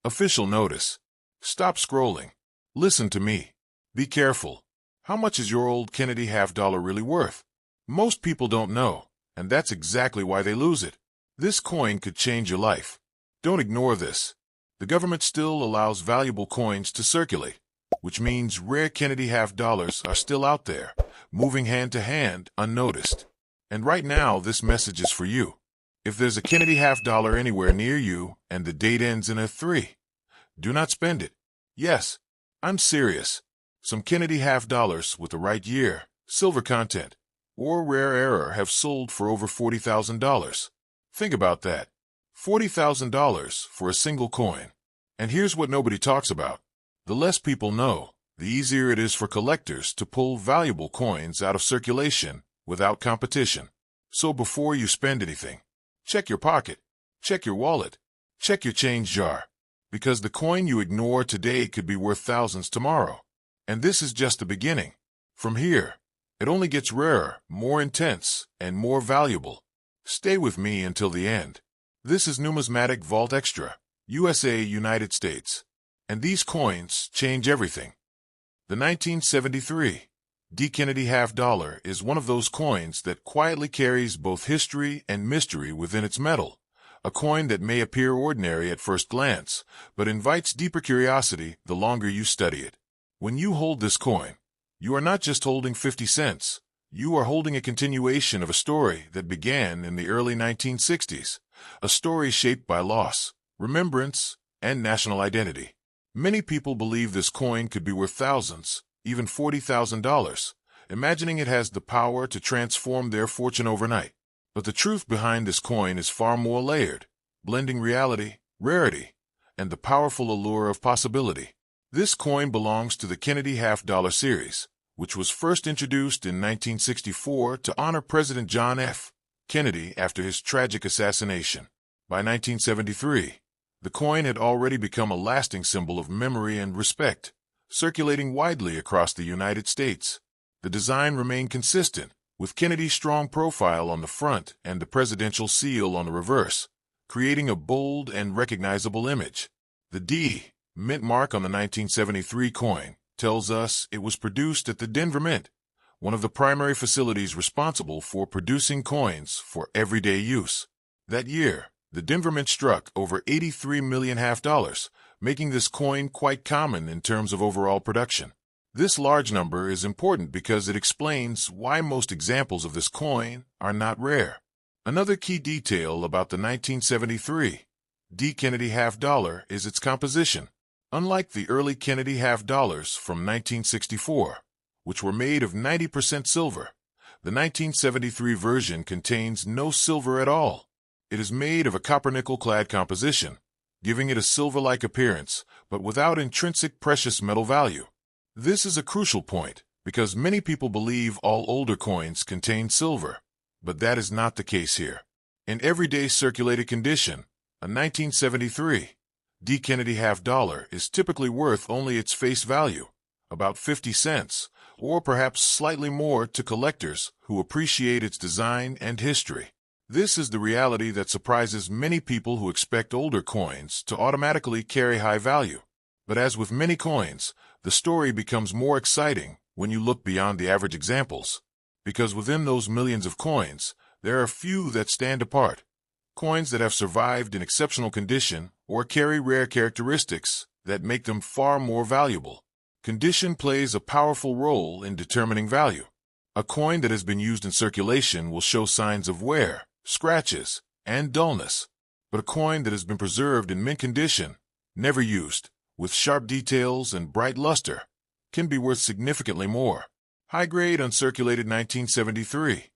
Official notice. Stop scrolling. Listen to me. Be careful. How much is your old Kennedy half-dollar really worth? Most people don't know, and that's exactly why they lose it. This coin could change your life. Don't ignore this. The government still allows valuable coins to circulate, which means rare Kennedy half-dollars are still out there, moving hand to hand, unnoticed. And right now, this message is for you. If there's a Kennedy half-dollar anywhere near you and the date ends in a 3, do not spend it. Yes, I'm serious. Some Kennedy half-dollars with the right year, silver content, or rare error have sold for over $40,000. Think about that. $40,000 for a single coin. And here's what nobody talks about. The less people know, the easier it is for collectors to pull valuable coins out of circulation without competition. So before you spend anything, check your pocket, check your wallet, check your change jar, because the coin you ignore today could be worth thousands tomorrow. And this is just the beginning. From here, it only gets rarer, more intense, and more valuable. Stay with me until the end. This is Numismatic Vault Extra, USA, United States. And these coins change everything. The 1973 D. Kennedy half-dollar is one of those coins that quietly carries both history and mystery within its metal. A coin that may appear ordinary at first glance, but invites deeper curiosity the longer you study it. When you hold this coin, you are not just holding 50 cents. You are holding a continuation of a story that began in the early 1960s, a story shaped by loss, remembrance, and national identity. Many people believe this coin could be worth thousands, even $40,000, imagining it has the power to transform their fortune overnight. But the truth behind this coin is far more layered, blending reality, rarity, and the powerful allure of possibility. This coin belongs to the Kennedy half-dollar series, which was first introduced in 1964 to honor President John F. Kennedy after his tragic assassination. By 1973, the coin had already become a lasting symbol of memory and respect, circulating widely across the United States. The design remained consistent, with Kennedy's strong profile on the front and the presidential seal on the reverse, creating a bold and recognizable image. The D. Mint mark on the 1973 coin tells us it was produced at the Denver Mint, one of the primary facilities responsible for producing coins for everyday use. That year, the Denver Mint struck over 83 million half-dollars, making this coin quite common in terms of overall production. This large number is important because it explains why most examples of this coin are not rare. Another key detail about the 1973 D. Kennedy half-dollar is its composition. Unlike the early Kennedy half-dollars from 1964, which were made of 90% silver, the 1973 version contains no silver at all. It is made of a copper-nickel-clad composition, giving it a silver-like appearance, but without intrinsic precious metal value. This is a crucial point, because many people believe all older coins contain silver, but that is not the case here. In everyday circulated condition, a 1973 D. Kennedy half-dollar is typically worth only its face value, about 50 cents, or perhaps slightly more to collectors who appreciate its design and history. This is the reality that surprises many people who expect older coins to automatically carry high value. But as with many coins, the story becomes more exciting when you look beyond the average examples. Because within those millions of coins, there are few that stand apart. Coins that have survived in exceptional condition or carry rare characteristics that make them far more valuable. Condition plays a powerful role in determining value. A coin that has been used in circulation will show signs of wear, scratches, and dullness. But a coin that has been preserved in mint condition, never used, with sharp details and bright luster, can be worth significantly more. High-grade uncirculated 1973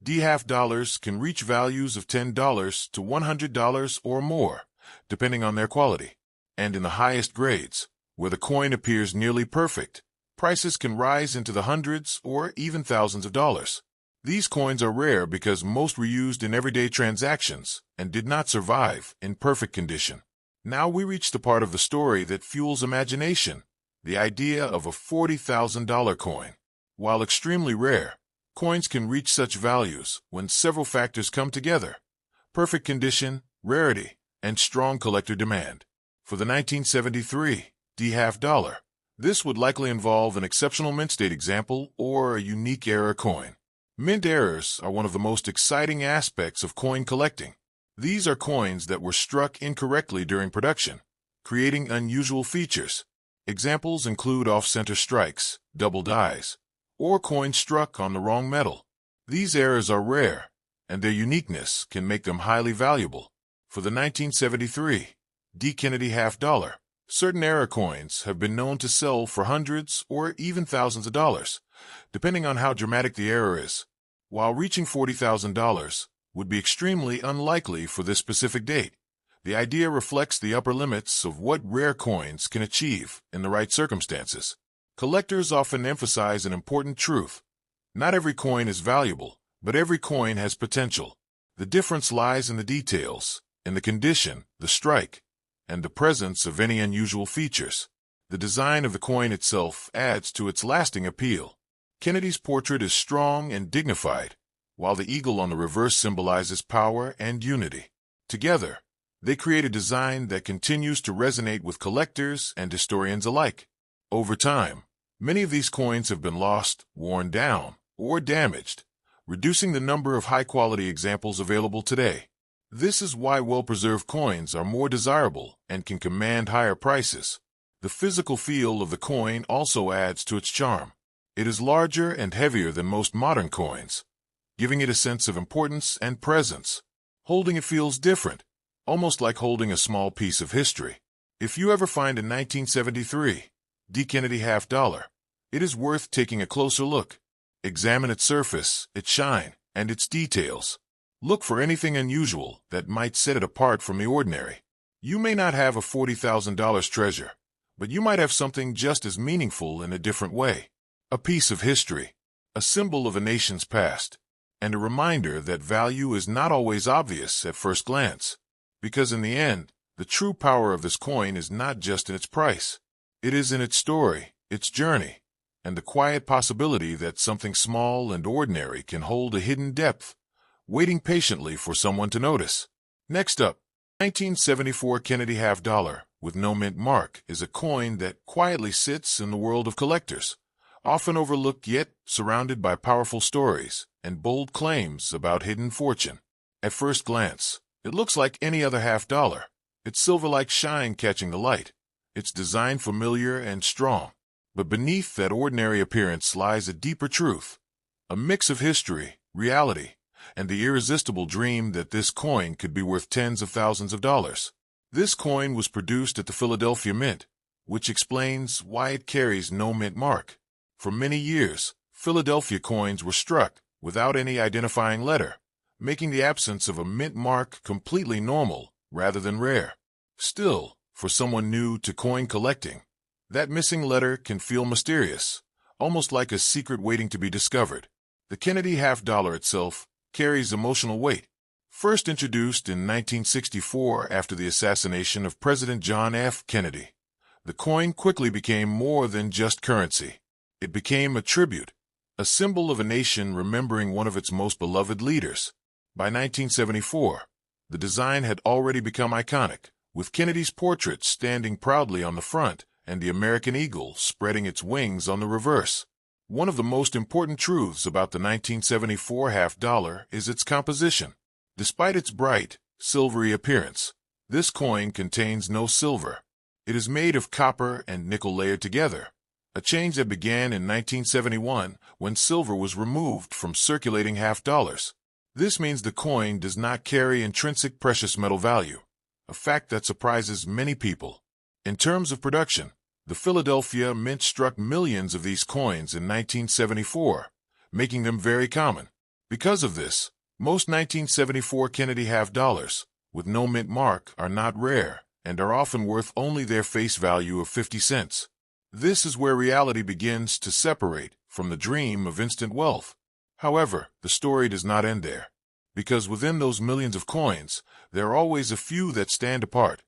D. half-dollars can reach values of $10 to $100 or more, depending on their quality. And in the highest grades, where the coin appears nearly perfect, prices can rise into the hundreds or even thousands of dollars. These coins are rare because most were used in everyday transactions and did not survive in perfect condition. Now we reach the part of the story that fuels imagination, the idea of a $40,000 coin. While extremely rare, coins can reach such values when several factors come together: perfect condition, rarity, and strong collector demand. For the 1973 D half dollar, this would likely involve an exceptional mint state example or a unique error coin. Mint errors are one of the most exciting aspects of coin collecting. These are coins that were struck incorrectly during production, creating unusual features. Examples include off-center strikes, double dies, or coins struck on the wrong metal. These errors are rare, and their uniqueness can make them highly valuable. For the 1973 D Kennedy half dollar, certain error coins have been known to sell for hundreds or even thousands of dollars, depending on how dramatic the error is. While reaching $40,000 would be extremely unlikely for this specific date, the idea reflects the upper limits of what rare coins can achieve in the right circumstances. Collectors often emphasize an important truth. Not every coin is valuable, but every coin has potential. The difference lies in the details, in the condition, the strike, and the presence of any unusual features. The design of the coin itself adds to its lasting appeal. Kennedy's portrait is strong and dignified, while the eagle on the reverse symbolizes power and unity. Together, they create a design that continues to resonate with collectors and historians alike. Over time, many of these coins have been lost, worn down, or damaged, reducing the number of high-quality examples available today. This is why well-preserved coins are more desirable and can command higher prices. The physical feel of the coin also adds to its charm. It is larger and heavier than most modern coins, giving it a sense of importance and presence. Holding it feels different, almost like holding a small piece of history. If you ever find a 1973 D Kennedy half dollar, it is worth taking a closer look. Examine its surface, its shine, and its details. Look for anything unusual that might set it apart from the ordinary. You may not have a $40,000 treasure, but you might have something just as meaningful in a different way. A piece of history, a symbol of a nation's past, and a reminder that value is not always obvious at first glance. Because in the end, the true power of this coin is not just in its price. It is in its story, its journey, and the quiet possibility that something small and ordinary can hold a hidden depth, waiting patiently for someone to notice. Next up, 1974 Kennedy half dollar with no mint mark is a coin that quietly sits in the world of collectors, often overlooked yet surrounded by powerful stories and bold claims about hidden fortune. At first glance, it looks like any other half dollar, its silver-like shine catching the light, its design familiar and strong. But beneath that ordinary appearance lies a deeper truth, a mix of history, reality, and the irresistible dream that this coin could be worth tens of thousands of dollars. This coin was produced at the Philadelphia Mint, which explains why it carries no mint mark. For many years, Philadelphia coins were struck without any identifying letter, making the absence of a mint mark completely normal rather than rare. Still, for someone new to coin collecting, that missing letter can feel mysterious, almost like a secret waiting to be discovered. The Kennedy half dollar itself carries emotional weight. First introduced in 1964 after the assassination of President John F. Kennedy, the coin quickly became more than just currency. It became a tribute, a symbol of a nation remembering one of its most beloved leaders. By 1974, the design had already become iconic, with Kennedy's portrait standing proudly on the front and the American eagle spreading its wings on the reverse. One of the most important truths about the 1974 half dollar is its composition. Despite its bright, silvery appearance, this coin contains no silver. It is made of copper and nickel layered together, a change that began in 1971 when silver was removed from circulating half dollars. This means the coin does not carry intrinsic precious metal value, a fact that surprises many people. In terms of production, the Philadelphia Mint struck millions of these coins in 1974, making them very common. Because of this, most 1974 Kennedy half dollars with no mint mark are not rare and are often worth only their face value of 50 cents. This is where reality begins to separate from the dream of instant wealth. However, the story does not end there, because within those millions of coins, there are always a few that stand apart.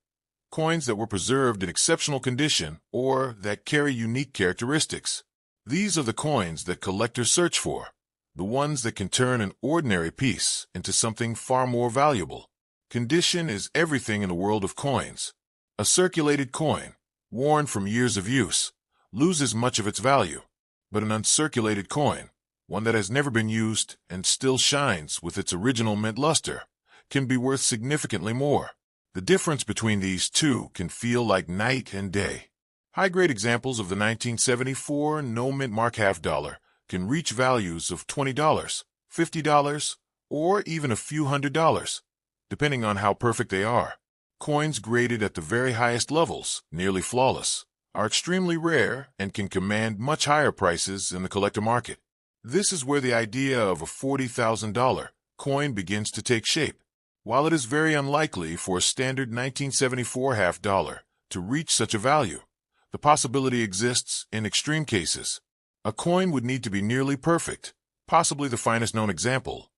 Coins that were preserved in exceptional condition or that carry unique characteristics. These are the coins that collectors search for, the ones that can turn an ordinary piece into something far more valuable. Condition is everything in the world of coins. A circulated coin, worn from years of use, loses much of its value, but an uncirculated coin, one that has never been used and still shines with its original mint luster, can be worth significantly more. The difference between these two can feel like night and day. High-grade examples of the 1974 no-mint mark half-dollar can reach values of $20, $50, or even a few $100s, depending on how perfect they are. Coins graded at the very highest levels, nearly flawless, are extremely rare and can command much higher prices in the collector market. This is where the idea of a $40,000 coin begins to take shape. While it is very unlikely for a standard 1974 half-dollar to reach such a value, the possibility exists in extreme cases. A coin would need to be nearly perfect, possibly the finest known example,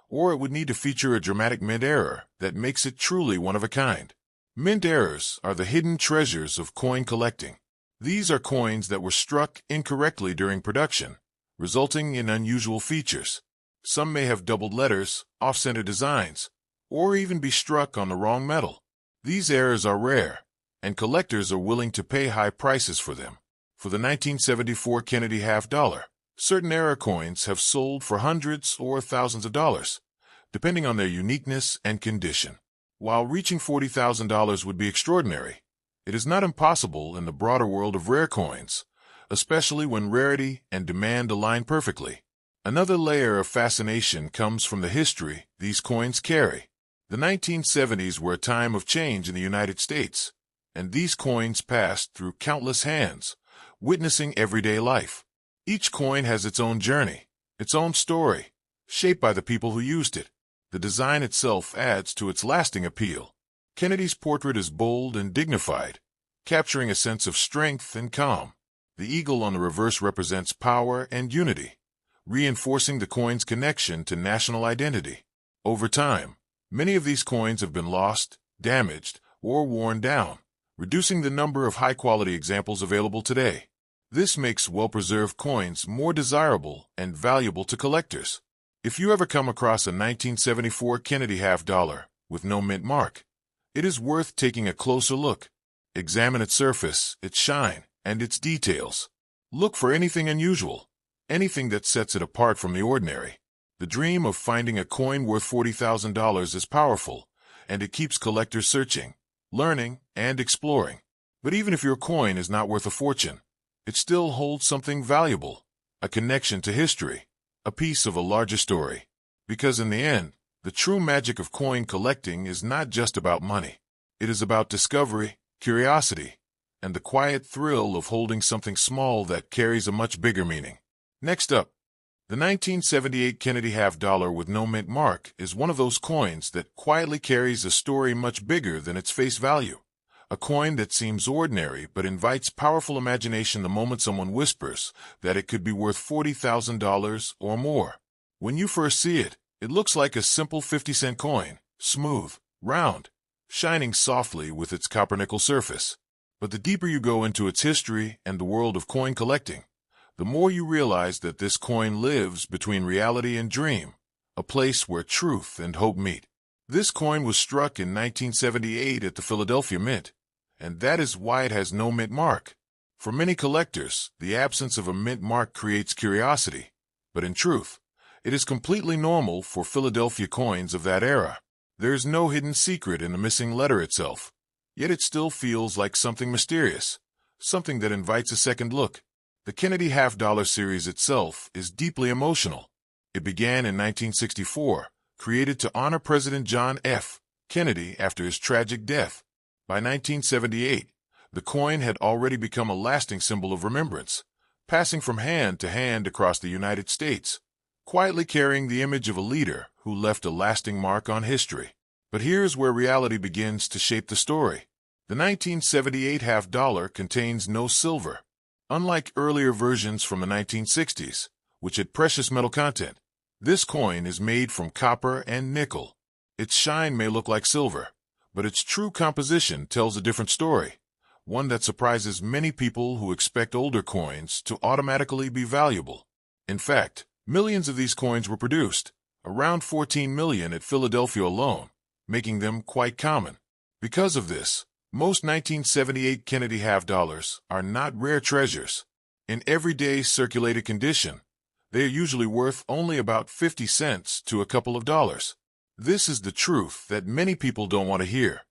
or it would need to feature a dramatic mint error that makes it truly one of a kind. Mint errors are the hidden treasures of coin collecting. These are coins that were struck incorrectly during production, resulting in unusual features. Some may have doubled letters, off-center designs, or even be struck on the wrong metal. These errors are rare, and collectors are willing to pay high prices for them. For the 1974 Kennedy half-dollar, certain error coins have sold for hundreds or thousands of dollars, depending on their uniqueness and condition. While reaching $40,000 would be extraordinary, it is not impossible in the broader world of rare coins, especially when rarity and demand align perfectly. Another layer of fascination comes from the history these coins carry. The 1970s were a time of change in the United States, and these coins passed through countless hands, witnessing everyday life. Each coin has its own journey, its own story, shaped by the people who used it. The design itself adds to its lasting appeal. Kennedy's portrait is bold and dignified, capturing a sense of strength and calm. The eagle on the reverse represents power and unity, reinforcing the coin's connection to national identity. Over time, many of these coins have been lost, damaged, or worn down, reducing the number of high-quality examples available today. This makes well-preserved coins more desirable and valuable to collectors. If you ever come across a 1974 Kennedy half-dollar with no mint mark, it is worth taking a closer look. Examine its surface, its shine, and its details. Look for anything unusual, anything that sets it apart from the ordinary. The dream of finding a coin worth $40,000 is powerful, and it keeps collectors searching, learning, and exploring. But even if your coin is not worth a fortune, it still holds something valuable, a connection to history, a piece of a larger story. Because in the end, the true magic of coin collecting is not just about money. It is about discovery, curiosity, and the quiet thrill of holding something small that carries a much bigger meaning. Next up, the 1978 Kennedy half-dollar with no mint mark is one of those coins that quietly carries a story much bigger than its face value. A coin that seems ordinary but invites powerful imagination the moment someone whispers that it could be worth $40,000 or more. When you first see it, it looks like a simple 50-cent coin, smooth, round, shining softly with its copper-nickel surface. But the deeper you go into its history and the world of coin collecting, the more you realize that this coin lives between reality and dream, a place where truth and hope meet. This coin was struck in 1978 at the Philadelphia Mint, and that is why it has no mint mark. For many collectors, the absence of a mint mark creates curiosity, but in truth, it is completely normal for Philadelphia coins of that era. There is no hidden secret in the missing letter itself, yet it still feels like something mysterious, something that invites a second look. The Kennedy half-dollar series itself is deeply emotional. It began in 1964, created to honor President John F. Kennedy after his tragic death. By 1978, the coin had already become a lasting symbol of remembrance, passing from hand to hand across the United States, quietly carrying the image of a leader who left a lasting mark on history. But here's where reality begins to shape the story. The 1978 half-dollar contains no silver. Unlike earlier versions from the 1960s, which had precious metal content, this coin is made from copper and nickel. Its shine may look like silver, but its true composition tells a different story, one that surprises many people who expect older coins to automatically be valuable. In fact, millions of these coins were produced, around 14 million at Philadelphia alone, making them quite common. Because of this, Most 1978 Kennedy half dollars are not rare treasures. In everyday circulated condition, they are usually worth only about 50 cents to a couple of dollars. This is the truth that many people don't want to hear.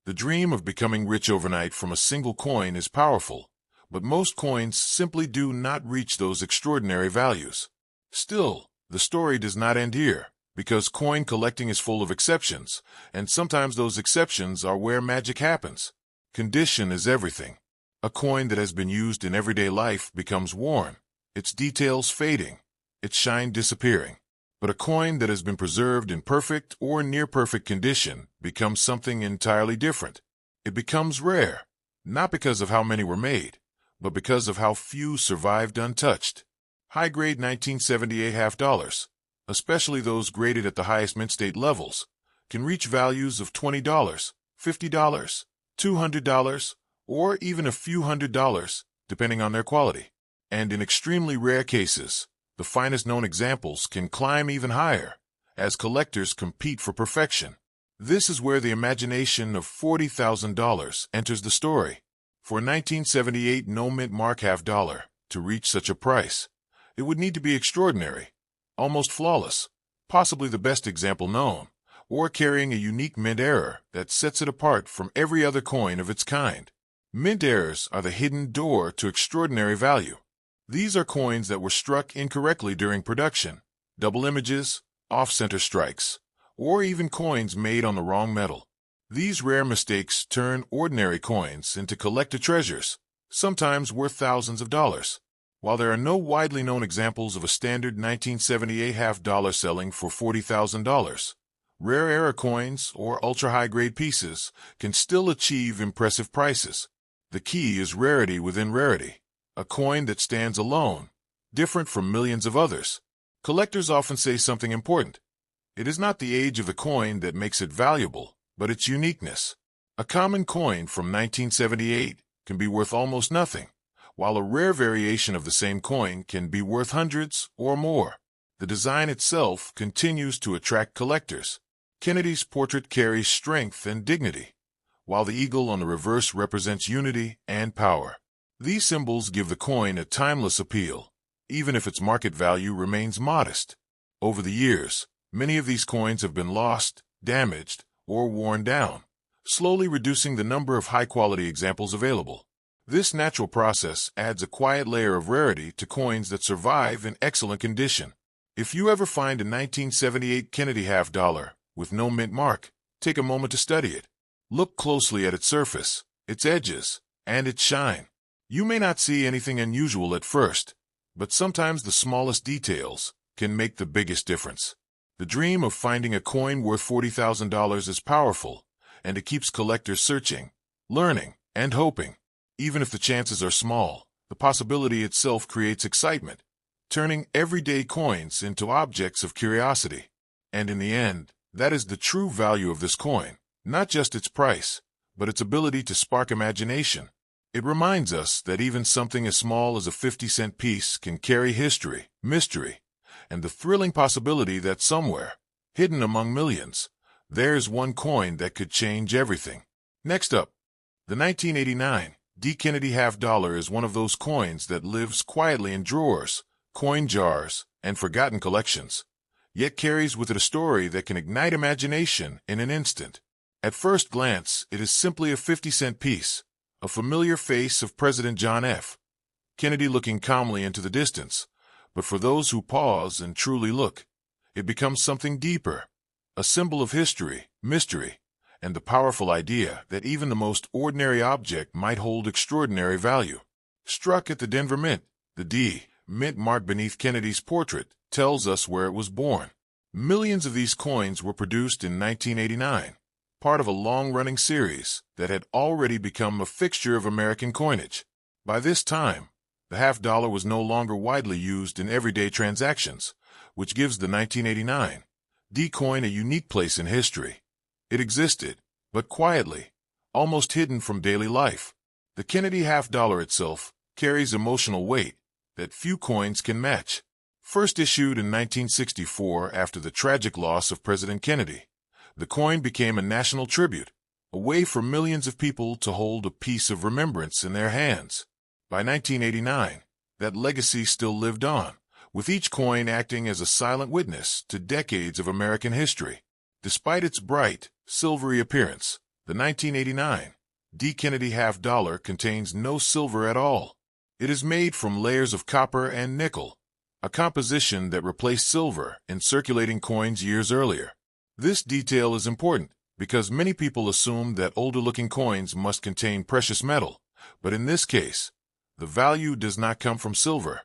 The dream of becoming rich overnight from a single coin is powerful, but most coins simply do not reach those extraordinary values. Still, the story does not end here, because coin collecting is full of exceptions, and sometimes those exceptions are where magic happens. Condition is everything. A coin that has been used in everyday life becomes worn, its details fading, its shine disappearing. But a coin that has been preserved in perfect or near-perfect condition becomes something entirely different. It becomes rare, not because of how many were made, but because of how few survived untouched. High-grade 1978 half dollars, especially those graded at the highest mint state levels, can reach values of $20, $50, $200, or even a few $100s, depending on their quality. And in extremely rare cases, the finest known examples can climb even higher, as collectors compete for perfection. This is where the imagination of $40,000 enters the story. For a 1978 no-mint mark half dollar to reach such a price, it would need to be extraordinary, almost flawless, possibly the best example known, or carrying a unique mint error that sets it apart from every other coin of its kind. Mint errors are the hidden door to extraordinary value. These are coins that were struck incorrectly during production, double images, off-center strikes, or even coins made on the wrong metal. These rare mistakes turn ordinary coins into collector treasures, sometimes worth thousands of dollars. While there are no widely known examples of a standard 1978 half dollar selling for $40,000, rare error coins or ultra-high-grade pieces can still achieve impressive prices. The key is rarity within rarity. A coin that stands alone, different from millions of others. Collectors often say something important. It is not the age of the coin that makes it valuable, but its uniqueness. A common coin from 1978 can be worth almost nothing, while a rare variation of the same coin can be worth hundreds or more. The design itself continues to attract collectors. Kennedy's portrait carries strength and dignity, while the eagle on the reverse represents unity and power. These symbols give the coin a timeless appeal, even if its market value remains modest. Over the years, many of these coins have been lost, damaged, or worn down, slowly reducing the number of high-quality examples available. This natural process adds a quiet layer of rarity to coins that survive in excellent condition. If you ever find a 1978 Kennedy half dollar with no mint mark, take a moment to study it. Look closely at its surface, its edges, and its shine. You may not see anything unusual at first, but sometimes the smallest details can make the biggest difference. The dream of finding a coin worth $40,000 is powerful, and it keeps collectors searching, learning, and hoping. Even if the chances are small, the possibility itself creates excitement, turning everyday coins into objects of curiosity. And in the end, that is the true value of this coin, not just its price, but its ability to spark imagination. It reminds us that even something as small as a 50-cent piece can carry history, mystery, and the thrilling possibility that somewhere, hidden among millions, there's one coin that could change everything. Next up, the 1989 D. Kennedy half dollar is one of those coins that lives quietly in drawers, coin jars, and forgotten collections, yet carries with it a story that can ignite imagination in an instant. At first glance, it is simply a 50-cent piece, a familiar face of President John F. Kennedy looking calmly into the distance. But for those who pause and truly look, it becomes something deeper, a symbol of history, mystery, and the powerful idea that even the most ordinary object might hold extraordinary value. Struck at the Denver Mint, the D. Mint mark beneath Kennedy's portrait tells us where it was born. Millions of these coins were produced in 1989. Part of a long-running series that had already become a fixture of American coinage. By this time, the half dollar was no longer widely used in everyday transactions, which gives the 1989 D coin a unique place in history. It existed, but quietly, almost hidden from daily life. The Kennedy half dollar itself carries emotional weight that few coins can match. First issued in 1964 after the tragic loss of President Kennedy, the coin became a national tribute, a way for millions of people to hold a piece of remembrance in their hands. By 1989, that legacy still lived on, with each coin acting as a silent witness to decades of American history. Despite its bright, silvery appearance, the 1989 D. Kennedy half-dollar contains no silver at all. It is made from layers of copper and nickel, a composition that replaced silver in circulating coins years earlier. This detail is important because many people assume that older-looking coins must contain precious metal, but in this case, the value does not come from silver.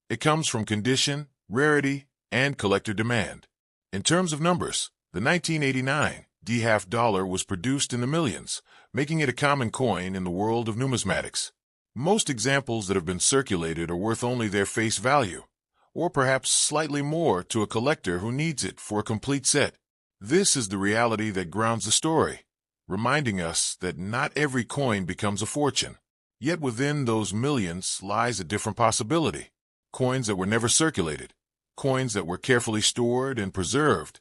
It comes from condition, rarity, and collector demand. In terms of numbers, the 1989 D half-dollar was produced in the millions, making it a common coin in the world of numismatics. Most examples that have been circulated are worth only their face value, or perhaps slightly more to a collector who needs it for a complete set. This is the reality that grounds the story, reminding us that not every coin becomes a fortune. Yet within those millions lies a different possibility. Coins that were never circulated, coins that were carefully stored and preserved,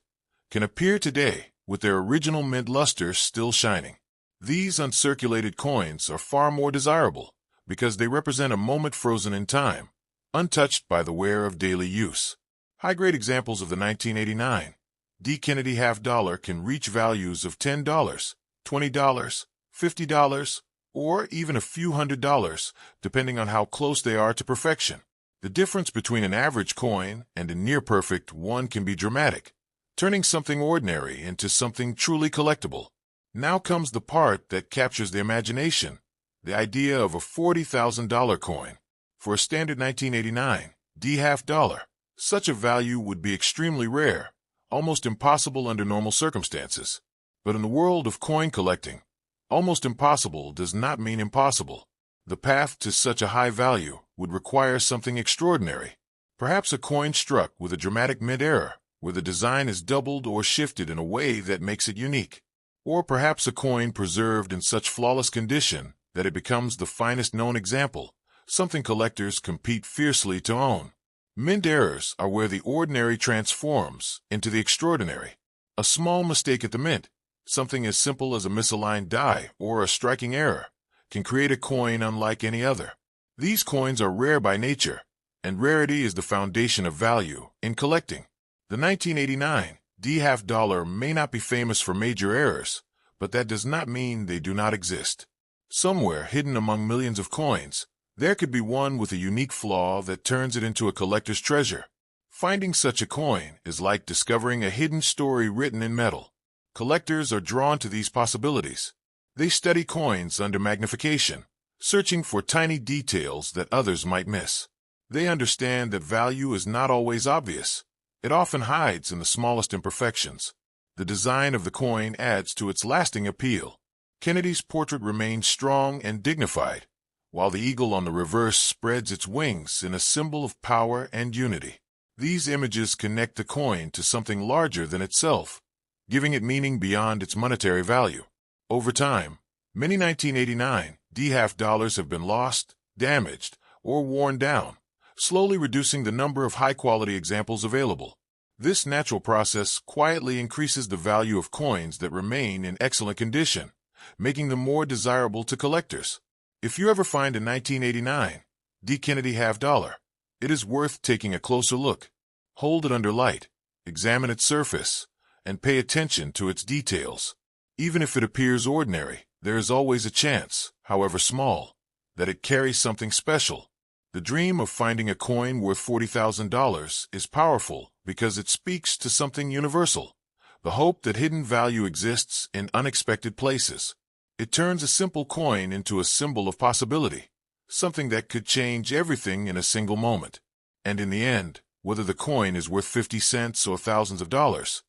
can appear today with their original mint luster still shining. These uncirculated coins are far more desirable because they represent a moment frozen in time, untouched by the wear of daily use. High-grade examples of the 1989 D. Kennedy half-dollar can reach values of $10, $20, $50, or even a few $100s, depending on how close they are to perfection. The difference between an average coin and a near-perfect one can be dramatic, turning something ordinary into something truly collectible. Now comes the part that captures the imagination, the idea of a $40,000 coin. For a standard 1989 D half-dollar, such a value would be extremely rare, almost impossible under normal circumstances. But in the world of coin collecting, almost impossible does not mean impossible. The path to such a high value would require something extraordinary. Perhaps a coin struck with a dramatic mint error, where the design is doubled or shifted in a way that makes it unique. Or perhaps a coin preserved in such flawless condition that it becomes the finest known example, something collectors compete fiercely to own. Mint errors are where the ordinary transforms into the extraordinary. A small mistake at the mint, something as simple as a misaligned die or a striking error, can create a coin unlike any other. These coins are rare by nature, and rarity is the foundation of value in collecting. The 1989 D half-dollar may not be famous for major errors, but that does not mean they do not exist. Somewhere hidden among millions of coins, there could be one with a unique flaw that turns it into a collector's treasure. Finding such a coin is like discovering a hidden story written in metal. Collectors are drawn to these possibilities. They study coins under magnification, searching for tiny details that others might miss. They understand that value is not always obvious. It often hides in the smallest imperfections. The design of the coin adds to its lasting appeal. Kennedy's portrait remains strong and dignified, while the eagle on the reverse spreads its wings in a symbol of power and unity. These images connect the coin to something larger than itself, giving it meaning beyond its monetary value. Over time, many 1989 D half-dollars have been lost, damaged, or worn down, slowly reducing the number of high-quality examples available. This natural process quietly increases the value of coins that remain in excellent condition, making them more desirable to collectors. If you ever find a 1989 D. Kennedy half-dollar, it is worth taking a closer look. Hold it under light, examine its surface, and pay attention to its details. Even if it appears ordinary, there is always a chance, however small, that it carries something special. The dream of finding a coin worth $40,000 is powerful because it speaks to something universal, the hope that hidden value exists in unexpected places. It turns a simple coin into a symbol of possibility, something that could change everything in a single moment. And in the end, whether the coin is worth 50 cents or thousands of dollars,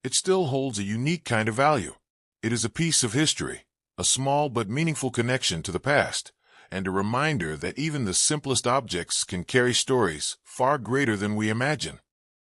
it still holds a unique kind of value. It is a piece of history, a small but meaningful connection to the past, and a reminder that even the simplest objects can carry stories far greater than we imagine.